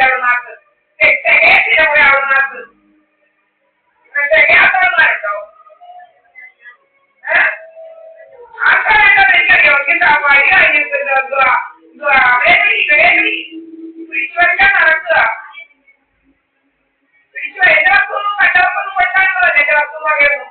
അവളുമാർക്ക് തികയത്തില്ല കുറെ അവളുമാർക്ക് തികയാത്തവന്മാരുണ്ടോ? ആൾക്കാരെന്താ എനിക്കറിയോ വഴി കഴിഞ്ഞിട്ട് പിടിച്ചു വയ്ക്കാൻ നടക്കുക. പിടിച്ചു എന്റെ വസ്തുവൊന്നും മറ്റവർക്കൊന്നും കൊടുക്കാനുള്ളതല്ല. എന്റെ വസ്തു വകയൊന്നും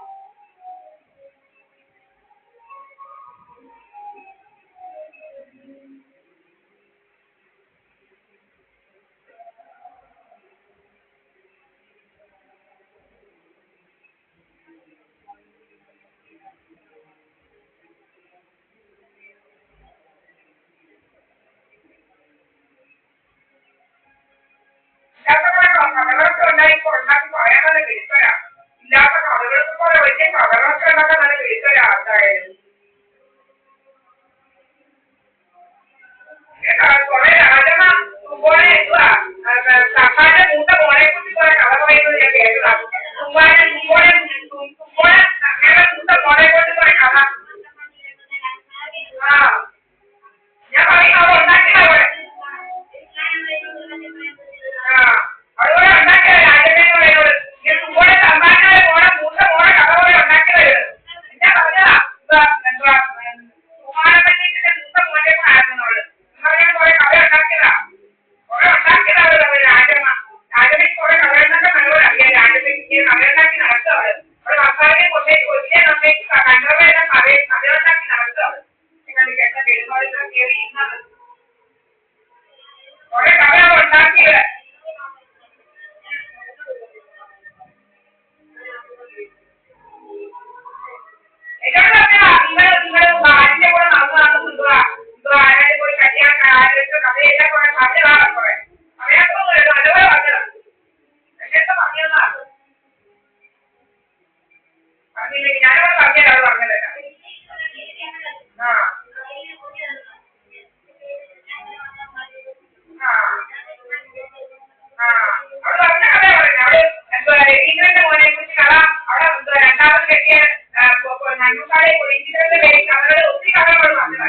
കഥകളൊക്കെ ഉണ്ടാക്കി പറയാൻ നല്ല വിളിച്ചരാ. ഇല്ലാത്ത കഥകൾക്ക് പോലെ വലിയ കഥകളൊക്കെ ഉണ്ടാക്കാൻ നല്ല വിളിച്ചരാ ആൾക്കാരായിരുന്നു. കുറെ രാജമ്മ തുമ്പോനെ എന്തുവാ സഹാന്റെ മൂത്ത മോനെ കുറിച്ച് കുറെ കഥ പറയുന്നത് ഞാൻ കേട്ടതാണ്. തുമ്പോനെ മൂത്ത മോനെ കൊണ്ട് കുറെ കഥ. ആ ഞാൻ പറയും അവിടെ ഉണ്ടാക്കിയതാ. അതുപോലെ ഉണ്ടാക്കിയത് രാജമ്മേന്ന് പറയുന്നത് തുമ്പോനെ തമ്പാനെ മോളെ മൂത്ത മോളെ കഥ പോലെ ഉണ്ടാക്കിയത്. ഞാൻ പറഞ്ഞതാ എന്തുവാ കുമാരപ്പറ്റീന്റെ മൂത്ത മോനെ ആയിരുന്നോള് പറയാൻ കുറെ കഥ ഉണ്ടാക്കിയതാ. കുറെ ഉണ്ടാക്കിയതാണ് രാജമ്മ. രാജമ്മയ്ക്ക് കുറെ കഥ ഉണ്ടാക്കാൻ നല്ലപോലെ അറിയാം. രാജമ്മയ്ക്ക് കഥ ഉണ്ടാക്കി നടത്തുക അവള്. അവള് ഭർത്താവിനെ കൊണ്ടേക്ക് വലിയ നമ്മയ്ക്ക് കണ്ടവരെല്ലാം കഥ ഉണ്ടാക്കി നടത്തുക അവള്. നിങ്ങൾ കേട്ട പെരുമാറികൾ കയറി ഇരുന്നത് കുറെ കഥ അവൾ ഉണ്ടാക്കിയത്. എന്നോട് പറഞ്ഞാ നിങ്ങൾ ഭാര്യന്റെ കൂടെ നടന്നു ആരാണ്ട് പോയി കല്യാണം കഥയെല്ലാം കുറെ പറഞ്ഞതാണ്. കുറെ അറിയാത്തൊന്നും നല്ലപോലെ പറഞ്ഞതാണ്. എന്നെന്താ പറഞ്ഞതാണ് പറഞ്ഞില്ലെങ്കിൽ ഞാനോട് പറഞ്ഞത് അത് പറഞ്ഞതല്ല. ആ അവള് പറഞ്ഞ കഥ പറയുന്നത്. അവള് എന്തുവാ രവീന്ദ്രന്റെ മോനെ കുറിച്ച് കഥ അവിടെ രണ്ടാമത് കെട്ടിയ മണ്ണുക്കാളെ പോയി ഇന്ദ്രന്റെ പേര് കഥകൾ ഒത്തിരി കഥകൾ പറഞ്ഞതാണ്.